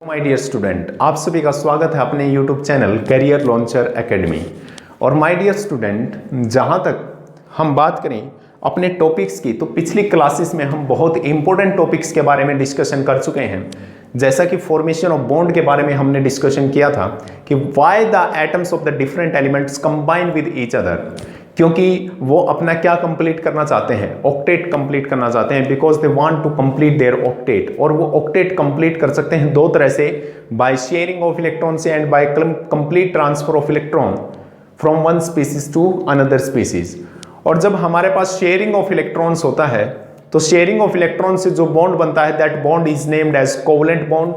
My dear student, आप सभी का स्वागत है अपने YouTube channel career launcher academy. और माय डियर स्टूडेंट, जहां तक हम बात करें अपने टॉपिक्स की, तो पिछली क्लासेस में हम बहुत इंपॉर्टेंट टॉपिक्स के बारे में डिस्कशन कर चुके हैं। जैसा कि फॉर्मेशन ऑफ बॉन्ड के बारे में हमने डिस्कशन किया था कि why the atoms of the different elements combine with each other, क्योंकि वो अपना क्या कंप्लीट करना चाहते हैं, ऑक्टेट कंप्लीट करना चाहते हैं, because they want to complete their octet. और वो ऑक्टेट कंप्लीट कर सकते हैं दो तरह से, बाय शेयरिंग ऑफ इलेक्ट्रॉन से and by complete transfer of electron from one species to another species. और जब हमारे पास शेयरिंग ऑफ इलेक्ट्रॉन्स होता है तो शेयरिंग ऑफ इलेक्ट्रॉन से जो बॉन्ड बनता है that bond is named as covalent bond.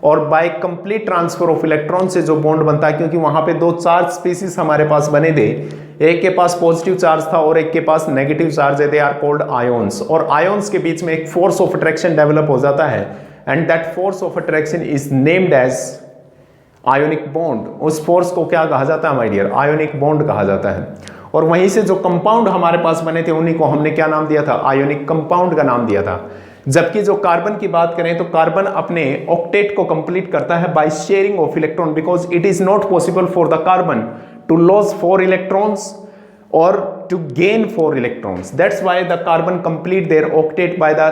और by complete transfer of electron से जो बॉन्ड बनता है, क्योंकि वहां पे दो चार्ज स्पीसीज हमारे पास बने थे, एक के पास पॉजिटिव चार्ज था और एक के पास नेगेटिव चार्ज है, दे आर कॉल्ड आयोन्स। और आयोन्स के बीच में एक फोर्स ऑफ अट्रैक्शन डेवलप हो जाता है and that force of attraction is named as ionic bond. उस फोर्स को क्या कहा जाता है माय डियर? आयोनिक बॉन्ड कहा जाता है। और वहीं से जो कंपाउंड हमारे पास बने थे उन्हीं को हमने क्या नाम दिया था? आयोनिक कंपाउंड का नाम दिया था। जबकि जो कार्बन की बात करें तो कार्बन अपने ऑक्टेट को कंप्लीट करता है bye sharing of electron, because it is not possible for the carbon to lose 4 electrons or to gain 4 electrons. That's why the carbon complete their octet by the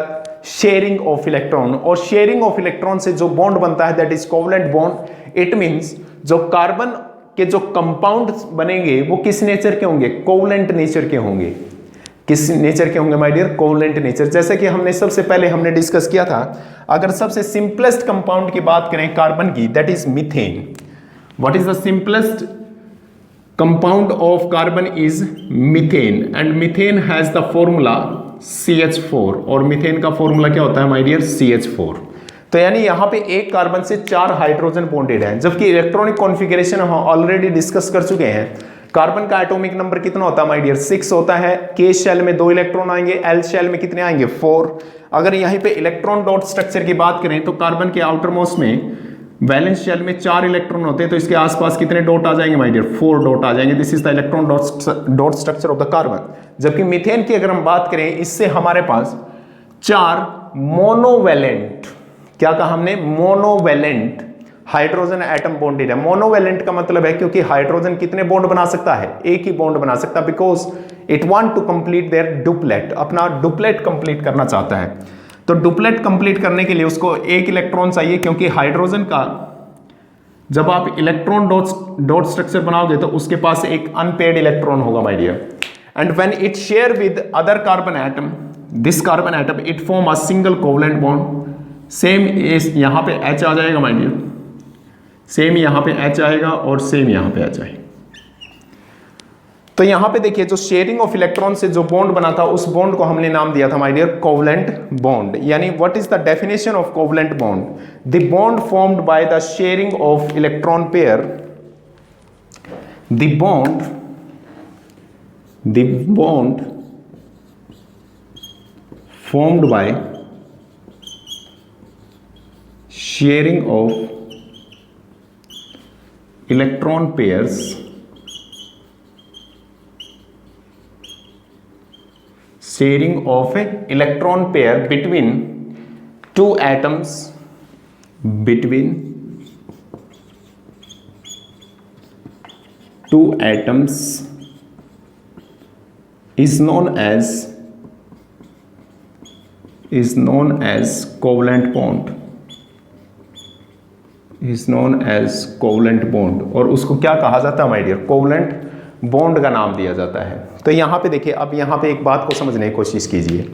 sharing of electron. और sharing of electron से जो bond बनता है that is covalent bond. It means जो carbon के जो compound बनेंगे वो किस नेचर के होंगे? कोवलेंट नेचर के होंगे। किस नेचर के होंगे माय डियर? Covalent nature. जैसे कि हमने सबसे पहले हमने डिस्कस किया था, अगर सबसे सिंपलेस्ट कंपाउंड की बात करें कार्बन की, that is methane. What is the simplest compound of carbon is methane and methane has the formula CH4। और मीथेन का फॉर्मूला क्या होता है माय डियर? CH4। तो यानी यहाँ पे एक कार्बन से 4 हाइड्रोजन बॉन्डेड है, जबकि इलेक्ट्रॉनिक कॉन्फ़िगरेशन हम ऑलरेडी डिस्कस कर चुके हैं। कार्बन का एटॉमिक नंबर कितना होता है माय डियर? 6 होता है। के शेल में 2 इलेक्ट्रॉन आएंगे, एल शेल में कितने आएंगे? 4। अगर यहीं पे इलेक्ट्रॉन डॉट स्ट्रक्चर की बात करें तो कार्बन के आउटर मोस्ट में वैलेंस शेल में 4 इलेक्ट्रॉन होते हैं, तो इसके आसपास कितने डॉट आ जाएंगे माय डियर? 4 डॉट आ जाएंगे। This is the electron dot structure of the carbon. जबकि मीथेन की अगर हम बात करें, इससे हमारे पास 4 मोनोवैलेंट, क्या कहा हमने? मोनोवैलेंट हाइड्रोजन एटम बॉन्डेड है। मोनोवैलेंट का मतलब है क्योंकि हाइड्रोजन कितने बॉन्ड बना सकता है? एक ही बॉन्ड बना सकता है, because it want to complete their duplet, अपना डुप्लेट कंप्लीट करना चाहता है। तो डुप्लेट कंप्लीट करने के लिए उसको एक इलेक्ट्रॉन चाहिए, क्योंकि हाइड्रोजन का जब आप इलेक्ट्रॉन डॉट स्ट्रक्चर बनाओगे तो उसके पास एक अनपेयर्ड इलेक्ट्रॉन होगा my dear. And when it share with other carbon atom, this carbon atom, it form a single covalent bond. Same यहां पे H आ जाएगा माय डियर, सेम यहां पे H आएगा और सेम यहां पे H आएगा। तो यहां पे देखिए, जो शेयरिंग ऑफ इलेक्ट्रॉन से जो बॉन्ड बना था उस बॉन्ड को हमने नाम दिया था माय डियर कोवलेंट बॉन्ड। यानी what is the definition of covalent bond? The bond formed by the sharing of electron pair, the bond formed by sharing of electron pairs sharing of a electron pair between two atoms is known as covalent bond, और उसको क्या कहा जाता है my dear? Covalent bond का नाम दिया जाता है। तो यहां पे देखिए, अब यहां पे एक बात को समझने की कोशिश कीजिए।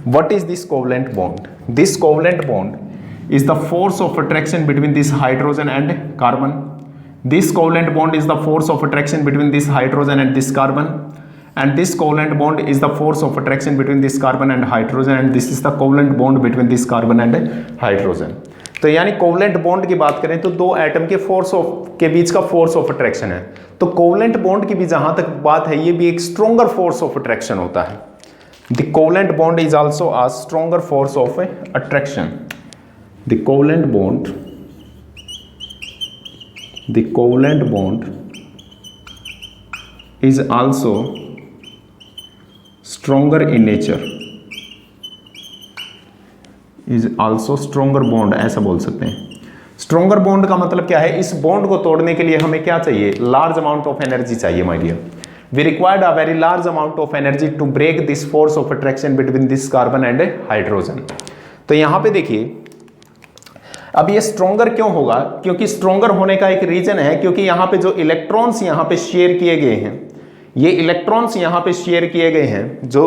What is this covalent bond? This covalent bond is the force of attraction between this hydrogen and carbon. This covalent bond is the force of attraction between this hydrogen and this carbon, and this covalent bond is the force of attraction between this carbon and hydrogen, and this is the covalent bond between this carbon and hydrogen. तो यानी covalent bond की बात करें तो दो atom के बीच का force of attraction है। तो कोवलेंट बॉन्ड की भी जहां तक बात है, ये भी एक स्ट्रॉन्गर फोर्स ऑफ अट्रैक्शन होता है। The covalent bond is also a stronger force of attraction. The covalent bond is also stronger in nature, is also stronger bond, ऐसा बोल सकते हैं। स्ट्रॉन्गर बॉन्ड का मतलब क्या है, इस बॉन्ड को तोड़ने के लिए हमें क्या चाहिए, लार्ज अमाउंट ऑफ एनर्जी चाहिए my dear. We required a very large amount of energy to break this force of attraction between this carbon and hydrogen. तो यहां पे देखिए अब ये स्ट्रॉन्गर क्यों होगा, क्योंकि स्ट्रॉन्गर होने का एक रीजन है, क्योंकि यहां पे जो इलेक्ट्रॉन्स यहां पे शेयर किए गए हैं, ये इलेक्ट्रॉन्स यहां पे शेयर किए गए हैं, जो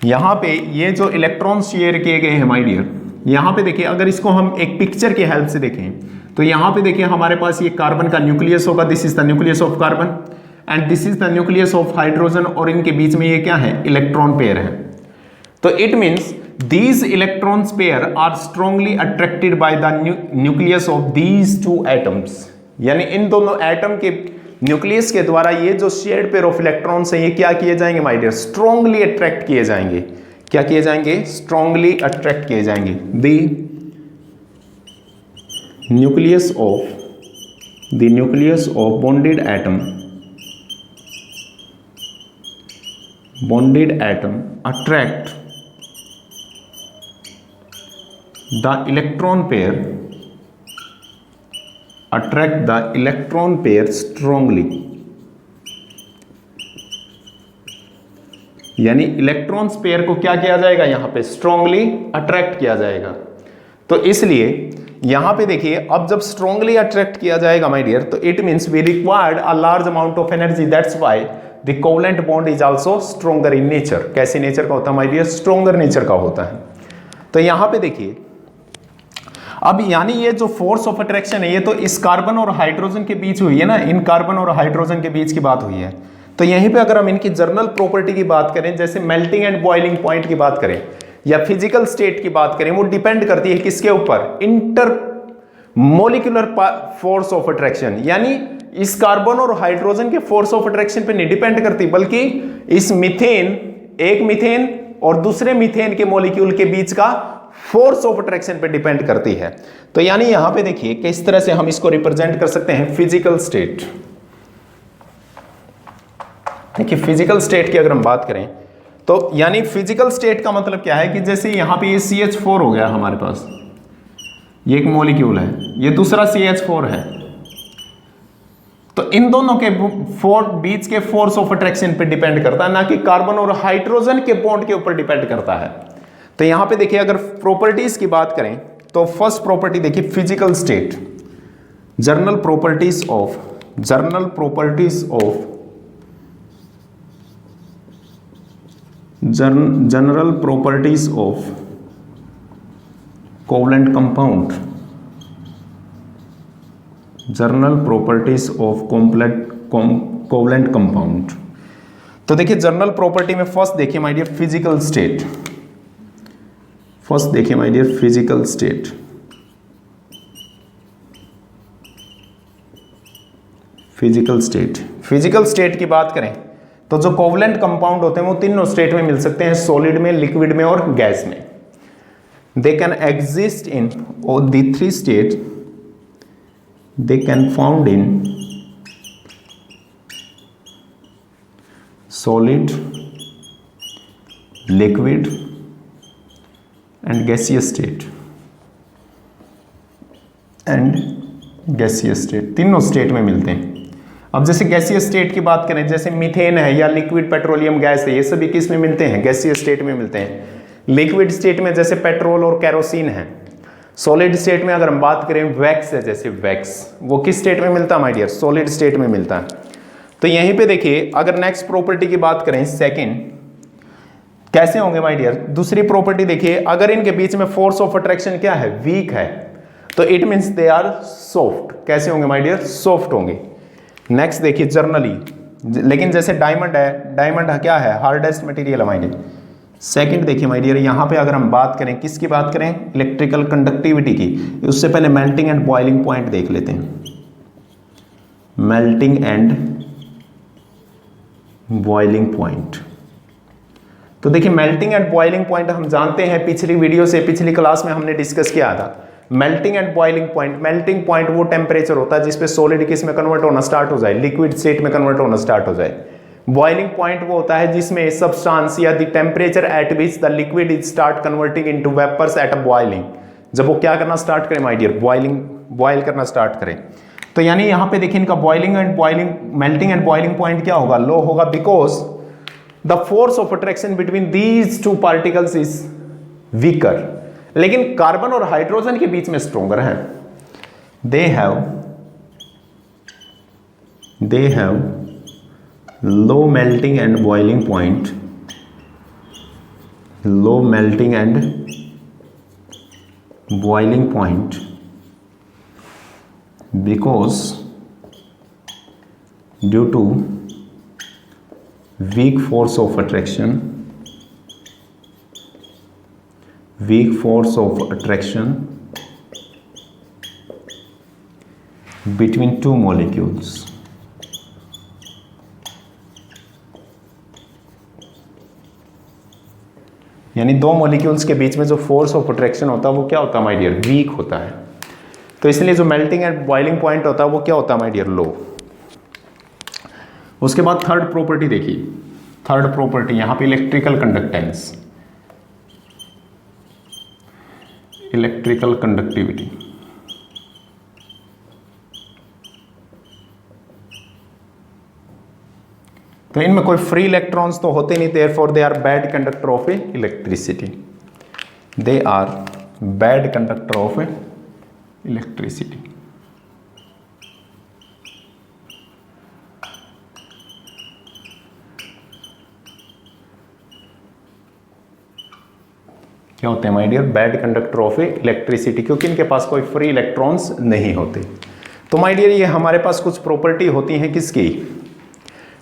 यहां पे ये जो इलेक्ट्रॉन्स शेयर किए गए हैं माय डियर, यहां पे देखिए अगर इसको हम एक पिक्चर की हेल्प से देखें तो यहां पे देखिए हमारे पास ये कार्बन का न्यूक्लियस होगा, this is the nucleus of carbon and this is the nucleus of hydrogen, और इनके बीच में ये क्या है, इलेक्ट्रॉन पेयर है। तो it means these electrons pair are strongly attracted by the nucleus of these two atoms, यानी इन दोनों एटम के न्यूक्लियस के द्वारा ये जो शेयर्ड पेयर ऑफ इलेक्ट्रॉन्स हैं ये क्या किए जाएंगे माय डियर, स्ट्रांगली अट्रैक्ट किए जाएंगे। क्या किए जाएंगे, स्ट्रांगली अट्रैक्ट किए जाएंगे। The nucleus of bonded atom attract the electron pair strongly, यानी इलेक्ट्रॉन्स पेयर को क्या किया जाएगा, यहां पे स्ट्रांगली अट्रैक्ट किया जाएगा। तो इसलिए यहां पे देखिए अब जब स्ट्रांगली अट्रैक्ट किया जाएगा माय डियर, तो it means we required a large amount of energy, that's why the covalent bond is also stronger in nature. कैसे नेचर का होता है माय डियर, स्ट्रॉन्गर नेचर का होता है। तो यहां पे देखिए अब यानी ये जो फोर्स ऑफ अट्रैक्शन है ये तो इस कार्बन और हाइड्रोजन के बीच हुई है ना, इन कार्बन और हाइड्रोजन के बीच की बात हुई है। तो यहीं पे अगर हम इनकी जर्नल प्रॉपर्टी की बात करें, जैसे मेल्टिंग एंड बॉइलिंग पॉइंट की बात करें या फिजिकल स्टेट की बात करें, वो डिपेंड करती है किसके ऊपर, inter molecular force of attraction, यानी इस कार्बन और हाइड्रोजन के फोर्स ऑफ अट्रैक्शन पे नहीं डिपेंड करती, बल्कि इस मीथेन, एक मीथेन और दूसरे मीथेन के मॉलिक्यूल के बीच का फोर्स ऑफ अट्रैक्शन पे डिपेंड करती है। तो यानी यहां पे देखिए किस तरह से हम इसको रिप्रेजेंट कर सकते हैं, फिजिकल स्टेट। देखिए फिजिकल स्टेट की अगर हम बात करें तो यानी फिजिकल स्टेट का मतलब क्या है कि जैसे यहां पे ये CH4 हो गया हमारे पास, ये एक मॉलिक्यूल है, ये दूसरा CH4 है, तो इन दोनों के बीच के फोर्स ऑफ अट्रैक्शन पे डिपेंड करता है, ना कि कार्बन और हाइड्रोजन के बॉन्ड के ऊपर डिपेंड करता है। तो यहां पे देखिए अगर प्रॉपर्टीज की बात करें तो फर्स्ट प्रॉपर्टी देखिए physical state, general properties of covalent compound, general properties of covalent compound. तो देखिए जनरल प्रॉपर्टी में फर्स्ट देखिए my dear physical state, physical state. Physical state की बात करें तो जो कोवलेंट कंपाउंड होते हैं वो तीनों स्टेट में मिल सकते हैं, सॉलिड में, लिक्विड में और गैस में। दे can exist in all the three state, they can found in solid, liquid and gaseous state, तीनों स्टेट में मिलते हैं। अब जैसे गैसियस स्टेट की बात करें, जैसे मीथेन है या लिक्विड पेट्रोलियम गैस है, ये सभी किस में मिलते हैं, गैसियस स्टेट में मिलते हैं। लिक्विड स्टेट में जैसे पेट्रोल और कैरोसिन है। सॉलिड स्टेट में अगर हम बात करें वैक्स है, जैसे वैक्स, वो किस स्टेट में मिलता है माय डियर, सॉलिड स्टेट में मिलता है। तो यहीं पे देखिए अगर नेक्स्ट प्रॉपर्टी की बात करें सेकंड, कैसे होंगे माय डियर, दूसरी प्रॉपर्टी देखिए अगर इनके बीच में फोर्स ऑफ अट्रैक्शन क्या है, वीक है, तो it means they are soft. कैसे होंगे माय डियर, सॉफ्ट होंगे। नेक्स्ट देखिए जर्नली, लेकिन जैसे डायमंड है, डायमंड क्या है, हार्डेस्ट मटेरियल है माय डियर। सेकंड देखिए माय डियर यहां पे अगर हम बात करें, किसकी बात करें, इलेक्ट्रिकल कंडक्टिविटी की, उससे पहले मेल्टिंग एंड बॉइलिंग पॉइंट देख लेते हैं। मेल्टिंग एंड बॉइलिंग पॉइंट, तो देखिए मेल्टिंग एंड बॉइलिंग पॉइंट हम जानते हैं, पिछली वीडियो से, पिछली क्लास में हमने डिस्कस किया था। मेल्टिंग एंड बॉइलिंग पॉइंट वो टेम्परेचर होता है जिसपे सॉलिड किस में कन्वर्ट होना स्टार्ट हो जाए, लिक्विड स्टेट में कन्वर्ट होना स्टार्ट हो जाए। बॉइलिंग पॉइंट वो होता है जिसमें सब्सटेंस या the temperature at which the liquid is start converting into vapours at a boiling, जब वो क्या करना स्टार्ट करें माय डियर, बॉइलिंग बॉयल करना स्टार्ट करें, तो यानी यहाँ पे देखिए इनका मेल्टिंग एंड बॉइलिंग पॉइंट क्या होगा, लो होगा, because the force of attraction between these two particles is weaker. लेकिन कार्बन और हाइड्रोजन के बीच में स्ट्रोंगर है। They have low melting and boiling point, low melting and boiling point because due to weak force of attraction between two molecules, यानी दो molecules के बीच में जो फोर्स ऑफ अट्रैक्शन होता है वो क्या होता है माय डियर, वीक होता है। तो इसलिए जो मेल्टिंग एंड बॉइलिंग पॉइंट होता है वो क्या होता है माय डियर, लो। उसके बाद थर्ड प्रॉपर्टी देखिए, थर्ड प्रॉपर्टी यहां पे इलेक्ट्रिकल कंडक्टेंस, इलेक्ट्रिकल कंडक्टिविटी। तो इनमें कोई फ्री इलेक्ट्रॉन्स तो होते नहीं, therefore they are bad conductor of electricity, they are bad conductor of electricity. क्या होते हैं my dear, bad conductor of electricity, क्योंकि इनके पास कोई फ्री इलेक्ट्रॉन्स नहीं होते। तो माय डियर ये हमारे पास कुछ प्रॉपर्टी होती हैं किसकी,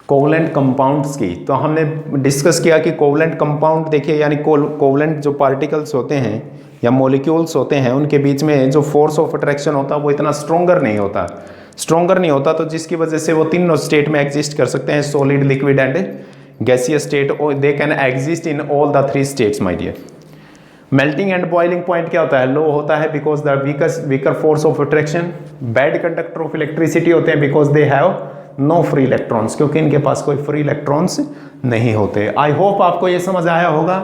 कोवलेंट कंपाउंड्स की। तो हमने डिस्कस किया कि कोवलेंट कंपाउंड देखिए, यानी कोवलेंट जो पार्टिकल्स होते हैं या मॉलिक्यूल्स होते हैं उनके बीच में जो फोर्स ऑफ अट्रैक्शन होता है वो इतना स्ट्रॉन्गर नहीं होता, तो जिसकी वजह से वो तीनों स्टेट में एग्जिस्ट कर सकते हैं, solid, liquid and gaseous state, they can exist in all the three states my dear. Melting and boiling point क्या होता है, लो होता है because the weaker force of attraction. Bad conductor of electricity होते हैं because they have no free electrons, क्योंकि इनके पास कोई फ्री इलेक्ट्रॉन्स नहीं होते। आई होप आपको ये समझ आया होगा।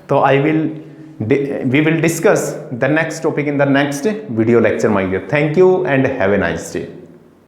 तो we will discuss the next topic in the next video lecture my dear. Thank you and have a nice day.